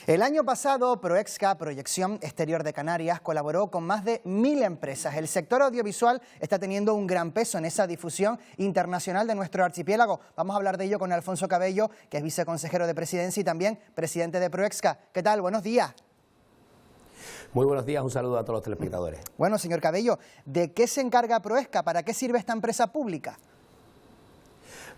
El año pasado, Proexca, Proyección Exterior de Canarias, colaboró con más de 1000 empresas. El sector audiovisual está teniendo un gran peso en esa difusión internacional de nuestro archipiélago. Vamos a hablar de ello con Alfonso Cabello, que es viceconsejero de Presidencia y también presidente de Proexca. ¿Qué tal? Buenos días. Muy buenos días, un saludo a todos los telespectadores. Bueno, señor Cabello, ¿de qué se encarga Proexca? ¿Para qué sirve esta empresa pública?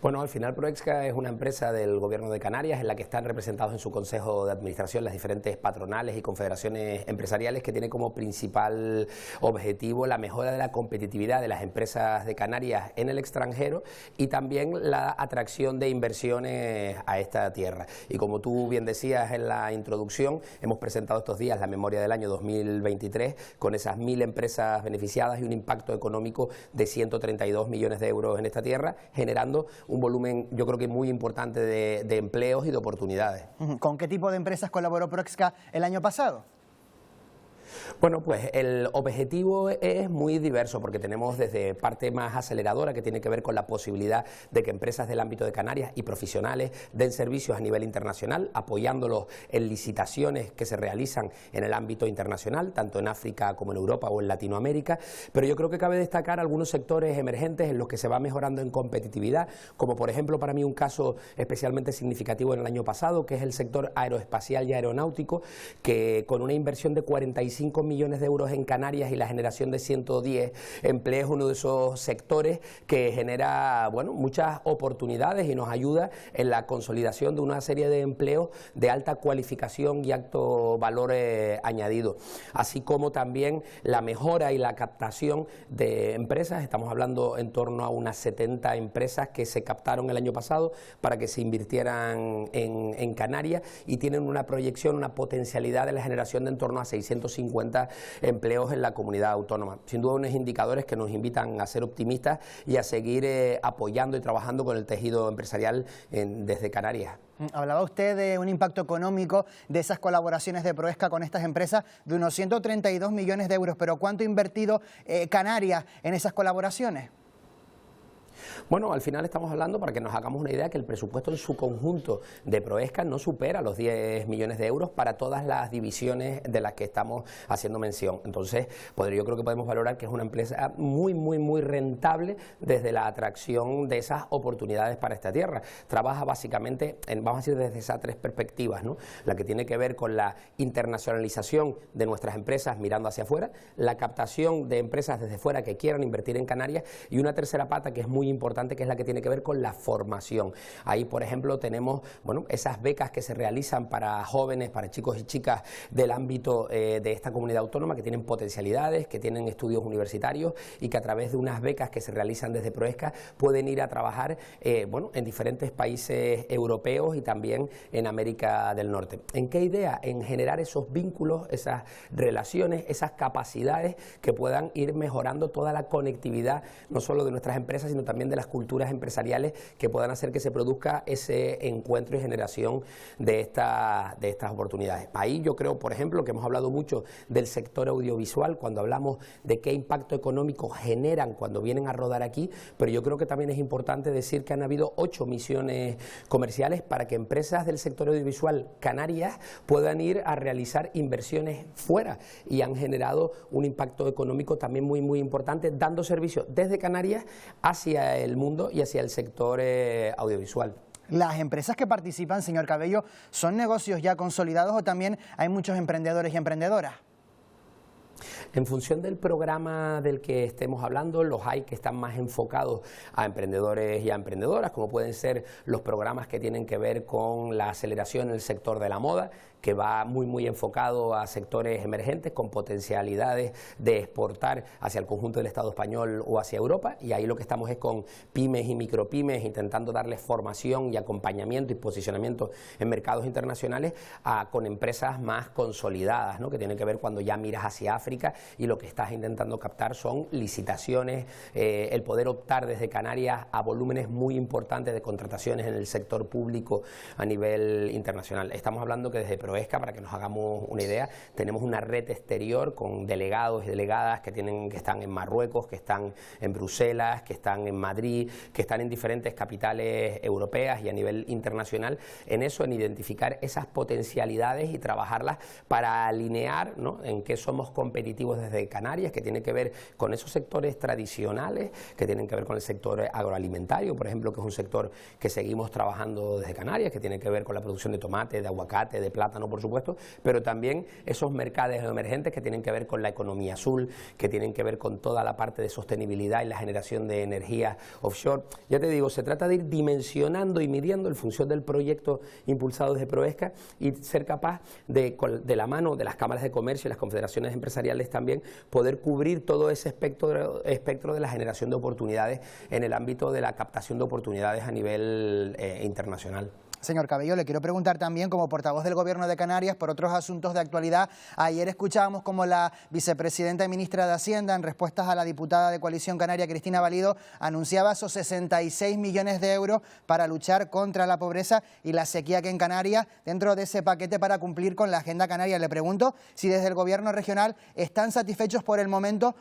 Bueno, al final Proexca es una empresa del Gobierno de Canarias en la que están representados en su Consejo de Administración las diferentes patronales y confederaciones empresariales, que tiene como principal objetivo la mejora de la competitividad de las empresas de Canarias en el extranjero y también la atracción de inversiones a esta tierra. Y como tú bien decías en la introducción, hemos presentado estos días la memoria del año 2023 con esas 1000 empresas beneficiadas y un impacto económico de 132 millones de euros en esta tierra, generando un volumen, yo creo que muy importante de empleos y de oportunidades. ¿Con qué tipo de empresas colaboró Proexca el año pasado? Bueno, pues el objetivo es muy diverso porque tenemos desde parte más aceleradora, que tiene que ver con la posibilidad de que empresas del ámbito de Canarias y profesionales den servicios a nivel internacional, apoyándolos en licitaciones que se realizan en el ámbito internacional, tanto en África como en Europa o en Latinoamérica, pero yo creo que cabe destacar algunos sectores emergentes en los que se va mejorando en competitividad, como por ejemplo para mí un caso especialmente significativo en el año pasado, que es el sector aeroespacial y aeronáutico, que con una inversión de 45 millones de euros en Canarias y la generación de 110 empleos, uno de esos sectores que genera, bueno, muchas oportunidades y nos ayuda en la consolidación de una serie de empleos de alta cualificación y alto valor añadido, así como también la mejora y la captación de empresas. Estamos hablando en torno a unas 70 empresas que se captaron el año pasado para que se invirtieran en Canarias y tienen una proyección, una potencialidad de la generación de en torno a 650 empleos en la comunidad autónoma. Sin duda unos indicadores que nos invitan a ser optimistas y a seguir apoyando y trabajando con el tejido empresarial desde Canarias. Hablaba usted de un impacto económico de esas colaboraciones de Proexca con estas empresas de unos 132 millones de euros, pero ¿cuánto ha invertido Canarias en esas colaboraciones? Bueno, al final estamos hablando, para que nos hagamos una idea, que el presupuesto en su conjunto de Proexca no supera los 10 millones de euros para todas las divisiones de las que estamos haciendo mención. Entonces, yo creo que podemos valorar que es una empresa muy rentable desde la atracción de esas oportunidades para esta tierra. Trabaja básicamente, vamos a decir, desde esas tres perspectivas, ¿no? La que tiene que ver con la internacionalización de nuestras empresas mirando hacia afuera, la captación de empresas desde fuera que quieran invertir en Canarias y una tercera pata que es muy importante, que es la que tiene que ver con la formación. Ahí, por ejemplo, tenemos esas becas que se realizan para jóvenes, para chicos y chicas del ámbito de esta comunidad autónoma, que tienen potencialidades, que tienen estudios universitarios y que a través de unas becas que se realizan desde Proexca pueden ir a trabajar en diferentes países europeos y también en América del Norte. ¿En qué idea? En generar esos vínculos, esas relaciones, esas capacidades que puedan ir mejorando toda la conectividad, no solo de nuestras empresas, sino también de las culturas empresariales, que puedan hacer que se produzca ese encuentro y generación de estas oportunidades. Ahí yo creo, por ejemplo, que hemos hablado mucho del sector audiovisual cuando hablamos de qué impacto económico generan cuando vienen a rodar aquí, pero yo creo que también es importante decir que han habido 8 misiones comerciales para que empresas del sector audiovisual canarias puedan ir a realizar inversiones fuera y han generado un impacto económico también muy importante, dando servicio desde Canarias hacia el mundo y hacia el sector audiovisual. ¿Las empresas que participan, señor Cabello, son negocios ya consolidados o también hay muchos emprendedores y emprendedoras? En función del programa del que estemos hablando, los hay que están más enfocados a emprendedores y a emprendedoras, como pueden ser los programas que tienen que ver con la aceleración en el sector de la moda, que va muy enfocado a sectores emergentes con potencialidades de exportar hacia el conjunto del Estado español o hacia Europa, y ahí lo que estamos es con pymes y micropymes intentando darles formación y acompañamiento y posicionamiento en mercados internacionales con empresas más consolidadas, ¿no? Que tienen que ver cuando ya miras hacia África y lo que estás intentando captar son licitaciones, el poder optar desde Canarias a volúmenes muy importantes de contrataciones en el sector público a nivel internacional. Estamos hablando que desde Proesca, para que nos hagamos una idea, tenemos una red exterior con delegados y delegadas que están en Marruecos, que están en Bruselas, que están en Madrid, que están en diferentes capitales europeas y a nivel internacional, en eso, en identificar esas potencialidades y trabajarlas para alinear, ¿no?, en qué somos competitivos desde Canarias, que tiene que ver con esos sectores tradicionales, que tienen que ver con el sector agroalimentario, por ejemplo, que es un sector que seguimos trabajando desde Canarias, que tiene que ver con la producción de tomate, de aguacate, de plátano, por supuesto, pero también esos mercados emergentes que tienen que ver con la economía azul, que tienen que ver con toda la parte de sostenibilidad y la generación de energía offshore. Ya te digo, se trata de ir dimensionando y midiendo en función del proyecto impulsado desde Proesca y ser capaz de la mano de las cámaras de comercio y las confederaciones empresariales también, poder cubrir todo ese espectro de la generación de oportunidades en el ámbito de la captación de oportunidades a nivel internacional. Señor Cabello, le quiero preguntar también, como portavoz del Gobierno de Canarias, por otros asuntos de actualidad. Ayer escuchábamos como la vicepresidenta y ministra de Hacienda, en respuestas a la diputada de Coalición Canaria, Cristina Valido, anunciaba esos 66 millones de euros para luchar contra la pobreza y la sequía que en Canarias, dentro de ese paquete para cumplir con la Agenda Canaria. Le pregunto si desde el Gobierno regional están satisfechos por el momento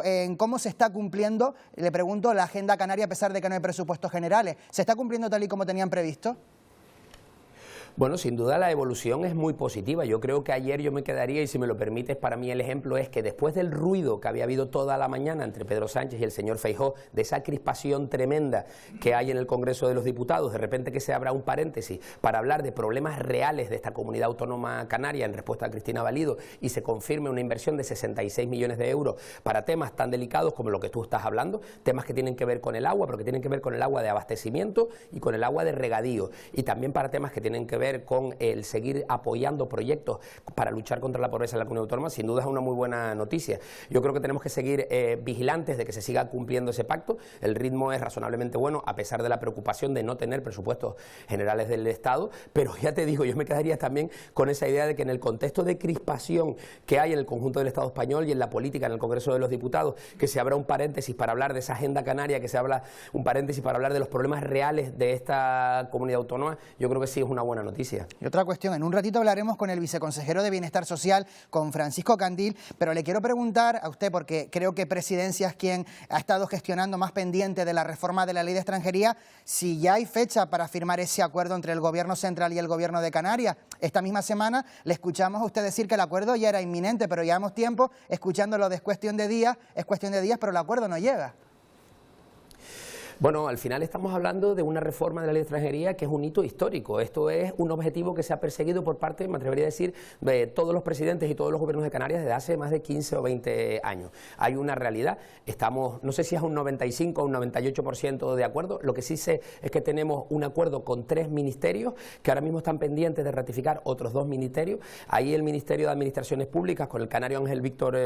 en cómo se está cumpliendo, le pregunto, la Agenda Canaria, a pesar de que no hay presupuestos generales. ¿Se está cumpliendo tal y como tenían previsto? Bueno, sin duda la evolución es muy positiva. Yo creo que ayer yo me quedaría, y si me lo permites, para mí el ejemplo es que después del ruido que había habido toda la mañana entre Pedro Sánchez y el señor Feijóo, de esa crispación tremenda que hay en el Congreso de los Diputados, de repente que se abra un paréntesis para hablar de problemas reales de esta comunidad autónoma canaria en respuesta a Cristina Valido y se confirme una inversión de 66 millones de euros para temas tan delicados como lo que tú estás hablando, temas que tienen que ver con el agua, pero que tienen que ver con el agua de abastecimiento y con el agua de regadío, y también para temas que tienen que ver con el seguir apoyando proyectos para luchar contra la pobreza en la comunidad autónoma. Sin duda es una muy buena noticia. Yo creo que tenemos que seguir vigilantes de que se siga cumpliendo ese pacto. El ritmo es razonablemente bueno, a pesar de la preocupación de no tener presupuestos generales del Estado, pero ya te digo, yo me quedaría también con esa idea de que en el contexto de crispación que hay en el conjunto del Estado español y en la política en el Congreso de los Diputados, que se abra un paréntesis para hablar de esa agenda canaria, que se abra un paréntesis para hablar de los problemas reales de esta comunidad autónoma, yo creo que sí es una buena noticia. Y otra cuestión, en un ratito hablaremos con el viceconsejero de Bienestar Social, con Francisco Candil, pero le quiero preguntar a usted, porque creo que Presidencia es quien ha estado gestionando más pendiente de la reforma de la Ley de Extranjería, si ya hay fecha para firmar ese acuerdo entre el Gobierno central y el Gobierno de Canarias. Esta misma semana le escuchamos a usted decir que el acuerdo ya era inminente, pero llevamos tiempo escuchándolo de es cuestión de días, pero el acuerdo no llega. Bueno, al final estamos hablando de una reforma de la ley de extranjería que es un hito histórico. Esto es un objetivo que se ha perseguido por parte, me atrevería a decir, de todos los presidentes y todos los gobiernos de Canarias desde hace más de 15 o 20 años. Hay una realidad, estamos, no sé si es un 95 o un 98% de acuerdo, lo que sí sé es que tenemos un acuerdo con 3 ministerios que ahora mismo están pendientes de ratificar otros 2 ministerios. Ahí el Ministerio de Administraciones Públicas, con el canario Ángel Víctor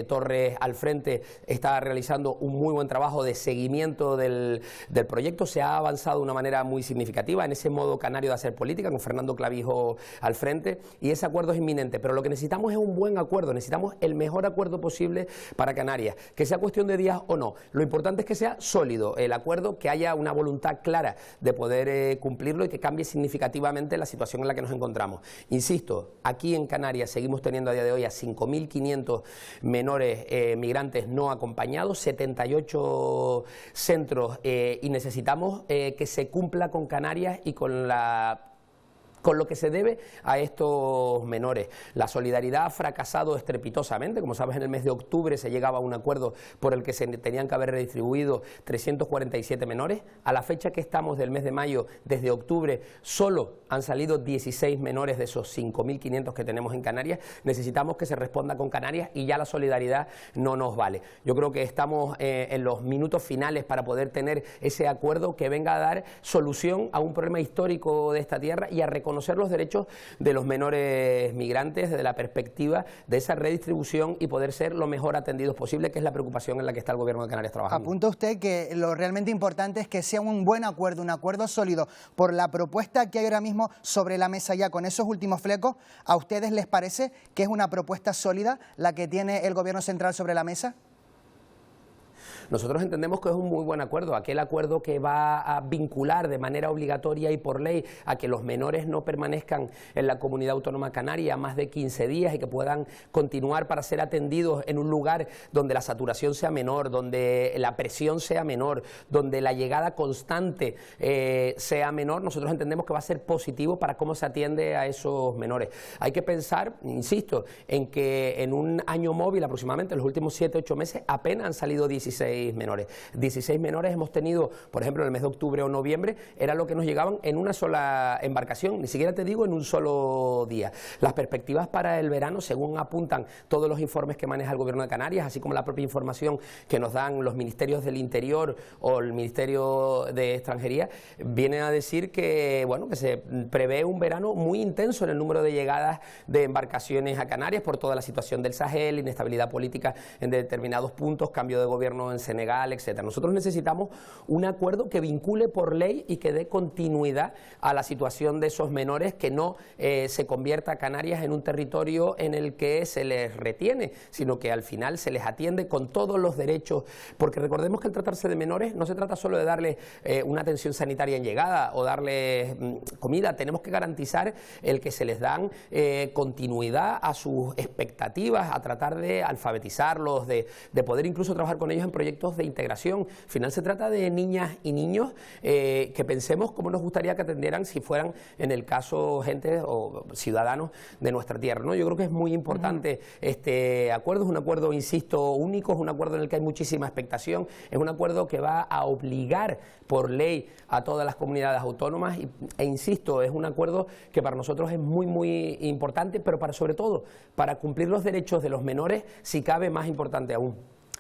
Torres al frente, está realizando un muy buen trabajo de seguimiento del proyecto. Se ha avanzado de una manera muy significativa en ese modo canario de hacer política, con Fernando Clavijo al frente, y ese acuerdo es inminente, pero lo que necesitamos es un buen acuerdo, necesitamos el mejor acuerdo posible para Canarias, que sea cuestión de días o no. Lo importante es que sea sólido el acuerdo, que haya una voluntad clara de poder cumplirlo y que cambie significativamente la situación en la que nos encontramos. Insisto, aquí en Canarias seguimos teniendo a día de hoy a 5.500 menores migrantes no acompañados, 78 centros y necesitamos que se cumpla con Canarias y con lo que se debe a estos menores. La solidaridad ha fracasado estrepitosamente. Como sabes, en el mes de octubre se llegaba a un acuerdo por el que se tenían que haber redistribuido 347 menores. A la fecha que estamos del mes de mayo, desde octubre, solo han salido 16 menores de esos 5.500 que tenemos en Canarias. Necesitamos que se responda con Canarias y ya la solidaridad no nos vale. Yo creo que estamos en los minutos finales para poder tener ese acuerdo que venga a dar solución a un problema histórico de esta tierra y a reconocer reconocer los derechos de los menores migrantes desde la perspectiva de esa redistribución y poder ser lo mejor atendidos posible, que es la preocupación en la que está el Gobierno de Canarias trabajando. Apunta usted que lo realmente importante es que sea un buen acuerdo, un acuerdo sólido. Por la propuesta que hay ahora mismo sobre la mesa ya con esos últimos flecos, ¿a ustedes les parece que es una propuesta sólida la que tiene el Gobierno central sobre la mesa? Nosotros entendemos que es un muy buen acuerdo, aquel acuerdo que va a vincular de manera obligatoria y por ley a que los menores no permanezcan en la comunidad autónoma canaria más de 15 días y que puedan continuar para ser atendidos en un lugar donde la saturación sea menor, donde la presión sea menor, donde la llegada constante sea menor. Nosotros entendemos que va a ser positivo para cómo se atiende a esos menores. Hay que pensar, insisto, en que en un año móvil aproximadamente, en los últimos 7-8 meses, apenas han salido 16 menores. 16 menores hemos tenido, por ejemplo, en el mes de octubre o noviembre, era lo que nos llegaban en una sola embarcación, ni siquiera te digo en un solo día. Las perspectivas para el verano, según apuntan todos los informes que maneja el Gobierno de Canarias, así como la propia información que nos dan los ministerios del Interior o el Ministerio de Extranjería, viene a decir que, bueno, que se prevé un verano muy intenso en el número de llegadas de embarcaciones a Canarias por toda la situación del Sahel, inestabilidad política en determinados puntos, cambio de gobierno en Senegal, etcétera. Nosotros necesitamos un acuerdo que vincule por ley y que dé continuidad a la situación de esos menores, que no se convierta a Canarias en un territorio en el que se les retiene, sino que al final se les atiende con todos los derechos, porque recordemos que al tratarse de menores no se trata solo de darles una atención sanitaria en llegada o darles comida, tenemos que garantizar el que se les dan continuidad a sus expectativas, a tratar de alfabetizarlos, de poder incluso trabajar con ellos en proyectos de integración. Al final se trata de niñas y niños que pensemos cómo nos gustaría que atendieran si fueran, en el caso, gente o ciudadanos de nuestra tierra, ¿no? Yo creo que es muy importante este acuerdo, es un acuerdo, insisto, único, es un acuerdo en el que hay muchísima expectación, es un acuerdo que va a obligar por ley a todas las comunidades autónomas e insisto, es un acuerdo que para nosotros es muy, muy importante, pero sobre todo, para cumplir los derechos de los menores, si cabe, más importante aún.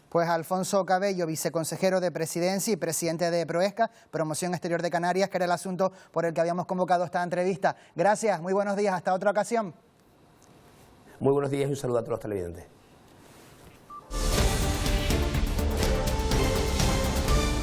Pues Alfonso Cabello, viceconsejero de Presidencia y presidente de Proesca, Promoción Exterior de Canarias, que era el asunto por el que habíamos convocado esta entrevista. Gracias, muy buenos días, hasta otra ocasión. Muy buenos días y un saludo a todos los televidentes.